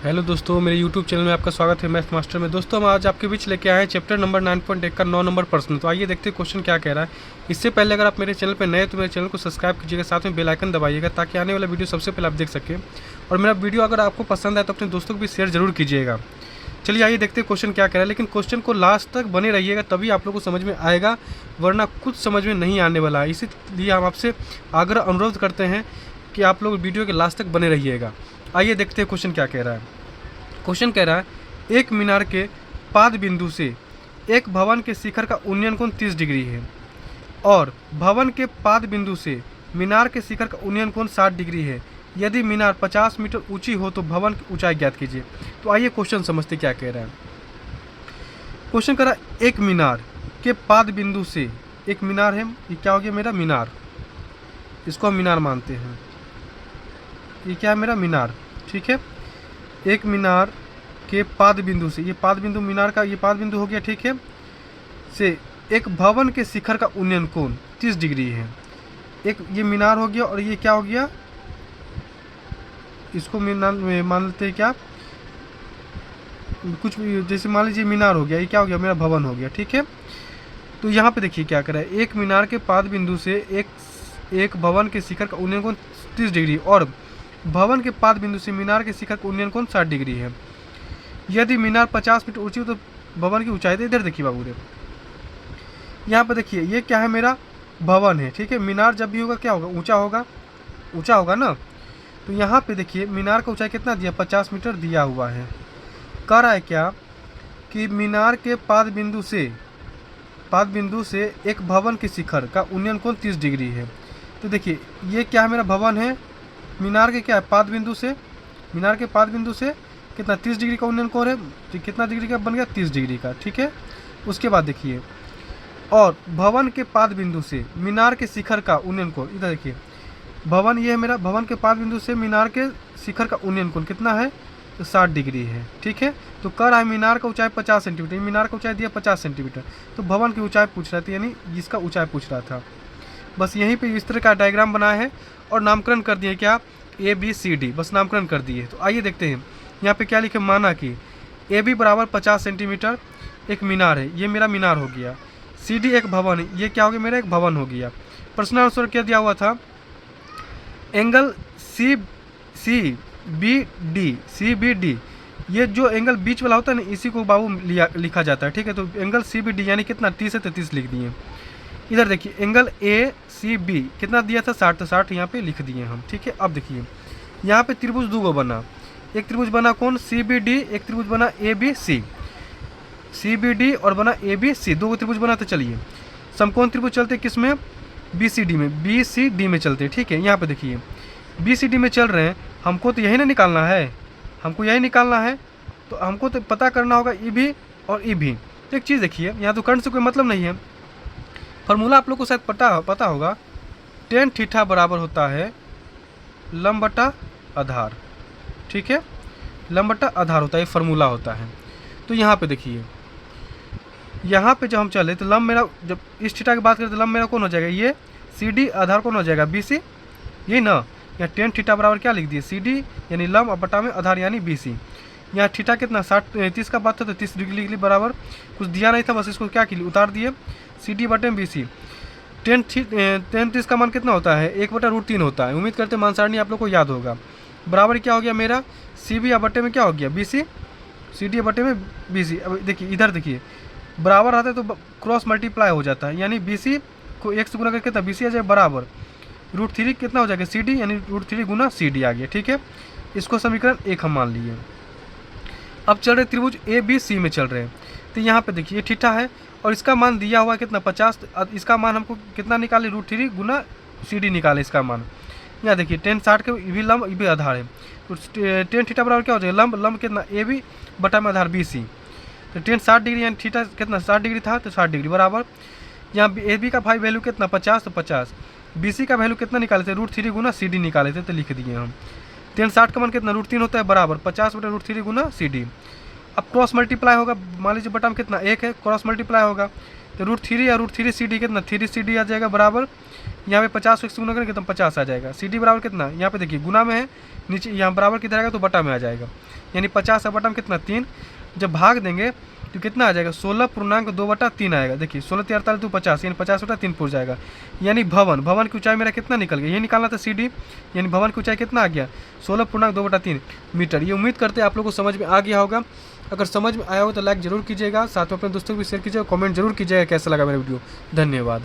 Hello दोस्तों, मेरे YouTube channel में आपका स्वागत है मैथ मास्टर में। दोस्तों, हम आज आपके बीच लेके आए हैं चैप्टर नंबर 9.1 का 9 नंबर प्रश्न। तो आइए देखते हैं क्वेश्चन क्या कह रहा है। इससे पहले अगर आप मेरे चैनल पर नए हैं तो मेरे चैनल को सब्सक्राइब कीजिएगा, साथ में बेल आइकन दबाइएगा ताकि आने वाला वीडियो सबसे पहले आप देख सकें। और मेरा वीडियो अगर आपको पसंद आए तो अपने दोस्तों को भी शेयर जरूर कीजिएगा। चलिए आइए देखते हैं क्वेश्चन क्या कह रहा है, लेकिन क्वेश्चन को लास्ट तक बने रहिएगा तभी आप लोगों को समझ में आएगा, वरना कुछ समझ में नहीं आने वाला है। इसीलिए हम आपसे आग्रह अनुरोध करते हैं कि आप लोग वीडियो के लास्ट तक बने रहिएगा। आइए देखते हैं क्वेश्चन क्या कह रहा है। क्वेश्चन कह रहा है, एक मीनार के पाद बिंदु से एक भवन के शिखर का उन्नयन कोण 30 डिग्री है और भवन के पाद बिंदु से मीनार के शिखर का उन्नयन कोण 60 डिग्री है। यदि मीनार 50 मीटर ऊंची हो तो भवन की ऊंचाई ज्ञात कीजिए। तो आइए क्वेश्चन समझते क्या कह रहा है। क्वेश्चन कह रहा है, एक मीनार के पाद बिंदु से, एक मीनार है, ये क्या हो गया मेरा मीनार, इसको हम मीनार मानते हैं, ये क्या है मेरा मीनार, ठीक है। एक मीनार के पाद बिंदु से, ये पाद बिंदु मीनार का ये पाद बिंदु हो गया, ठीक है, से एक भवन के शिखर का उन्नयन कोण 30 डिग्री है। एक ये मीनार हो गया और ये क्या हो गया, इसको मीनार मान लेते हैं क्या, कुछ जैसे मान लीजिए मीनार हो गया, ये क्या हो गया मेरा भवन हो गया, ठीक है। तो यहाँ पे देखिए क्या कर रहा है, एक मीनार के पाद बिंदु से एक भवन के शिखर का उन्नयन कोण 30 डिग्री और भवन के पाद बिंदु से मीनार के शिखर का उन्नयन कोण 60 डिग्री है। यदि मीनार 50 मीटर ऊंची हो तो भवन की ऊंचाई, इधर देखिए बाबू रे, यहाँ पे देखिए ये क्या है मेरा भवन है, ठीक है। मीनार जब भी होगा क्या होगा, ऊंचा होगा, ऊंचा होगा ना। तो यहाँ पे देखिए मीनार का ऊंचाई कितना दिया, 50 मीटर दिया हुआ है। कह रहा है क्या कि मीनार के पाद बिंदु से एक भवन के शिखर का उन्नयन कोण 30 डिग्री है। तो देखिए ये क्या है मेरा भवन है, मीनार के क्या है पाद बिंदु से, मीनार के पाद बिंदु से कितना 30 डिग्री का उन्नयन कोण है, तो कितना डिग्री का बन गया 30 डिग्री का, ठीक है। उसके बाद देखिए, और भवन के पाद बिंदु से मीनार के शिखर का उन्नयन कोण, इधर देखिए भवन, ये है मेरा भवन के पाद बिंदु से मीनार के शिखर का उन्नयन कोण कितना है, तो 60 डिग्री है, ठीक है। तो कर रहा है मीनार का ऊंचाई 50 सेंटीमीटर, मीनार का ऊंचाई दिया 50 सेंटीमीटर, तो भवन की ऊंचाई पूछ रहा था, यानी जिसका ऊंचाई पूछ रहा था। बस यहीं पे इस तरह का डायग्राम बनाया है और नामकरण कर दिए क्या, ए बी सी डी, बस नामकरण कर दिए। तो आइए देखते हैं यहाँ पे क्या लिखे, माना कि ए बी बराबर 50 सेंटीमीटर एक मीनार है, ये मेरा मीनार हो गया। सी डी एक भवन है, ये क्या हो गया मेरा एक भवन हो गया। प्रश्न आंसर क्या दिया हुआ था, एंगल सी बी डी, ये जो एंगल बीच वाला होता है ना, इसी को बाबू लिखा जाता है, ठीक है। तो एंगल सी बी डी यानी कितना 30 से 33 लिख दिए। इधर देखिए एंगल ए सी बी कितना दिया था 60, तो 60 यहाँ पे लिख दिए हम, ठीक है। अब देखिए यहाँ पे त्रिभुज दो गो बना, एक त्रिभुज बना कौन सी बी डी, एक त्रिभुज बना A B C, C B D और बना ए बी सी, दो त्रिभुज बना। तो चलिए समकोण त्रिभुज चलते किस में, बी सी डी में, बी सी डी में चलते, ठीक है। यहाँ पे देखिए बी सी डी में चल रहे हैं, हमको तो यही ना निकालना है, हमको यही निकालना है, तो हमको तो पता करना होगा ई भी और ई भी। तो एक चीज़ देखिए, यहाँ तो कर्ण से कोई मतलब नहीं है, फार्मूला आप लोग को शायद पता होगा, टेन थीटा बराबर होता है लंब बटा आधार, ठीक है, लंब बटा आधार होता है, ये फार्मूला होता है। तो यहाँ पे देखिए, यहाँ पे जब हम चले तो लंब मेरा, जब इस थीटा की बात करें तो लंब मेरा कौन हो जाएगा, ये सी डी, आधार कौन हो जाएगा बी सी, ये ना। यहाँ टेन थीटा बराबर क्या लिख दिए, सी डी यानी लंब और बटा में आधार यानी बी सी। यहाँ थीटा कितना 30 का बात था तो 30 डिग्री लिख ली, बराबर कुछ दिया नहीं था, बस इसको क्या किया उतार दिए, सी डी बटे बी सी। टेन 30 का मान कितना होता है, 1/√3 होता है। उम्मीद करते मान सारणी आप लोग को याद होगा। बराबर क्या हो गया मेरा, सी बी या बटे में क्या हो गया बी सी, सी डी बटे में बी सी। अब देखिए इधर देखिए बराबर आता है तो क्रॉस मल्टीप्लाई हो जाता है, यानी बी सी को 1 से गुना करके कितना बी सी आ जाए बराबर √3 कितना हो जाएगा सी डी, यानी √3 गुना सी डी आ गया, ठीक है। इसको समीकरण 1 हम मान लिए। अब चल रहे त्रिभुज ए बी सी में चल रहे हैं, तो यहाँ पे देखिए थीटा है और इसका मान दिया हुआ है कितना 50, इसका मान हमको कितना निकाले √3 गुना सी डी निकाले इसका मान। यहाँ देखिए टेन 60 के भी लंब भी आधार है, तो टेन थीटा बराबर क्या हो जाएगा लंब कितना ए बी बटा में आधार बी सी। तो टेन 60 डिग्री यानी थीटा कितना 60 डिग्री था, तो 60 डिग्री बराबर यहाँ ए बी का भाई वैल्यू कितना 50, तो 50, बी सी का वैल्यू कितना निकाले थे √3 गुना सी डी निकाले थे, तो लिख दिए हम। टेन 60 का मान कितना √3 होता है बराबर 50 बटे √3 गुना सी डी। अब क्रॉस मल्टीप्लाई होगा, मान लीजिए बटा में कितना 1 है, क्रॉस मल्टीप्लाई होगा तो √3 या √3 सी डी कितना 3 सी डी आ जाएगा बराबर यहाँ पे 50 से गुना करेंगे तो 50 आ जाएगा। CD बराबर कितना, यहाँ पे देखिए गुना में है, नीचे यहाँ बराबर किधर आएगा तो बटा में आ जाएगा, यानी 50 और बटा में कितना 3। जब भाग देंगे तो कितना आ जाएगा 16.2/3 आएगा। देखिए 16 3 48 तो 50, यानी 50/3 पूर जाएगा। यानी भवन की ऊंचाई मेरा कितना निकल गया, ये निकालना था CD, यानी भवन की ऊंचाई कितना आ गया 16.2/3 मीटर। ये उम्मीद करते हैं आप लोगों को समझ में आ गया होगा। अगर समझ में आया हो तो लाइक जरूर कीजिएगा, साथ में अपने दोस्तों को भी शेयर कीजिएगा, कमेंट जरूर कीजिएगा कैसा लगा मेरा वीडियो। धन्यवाद।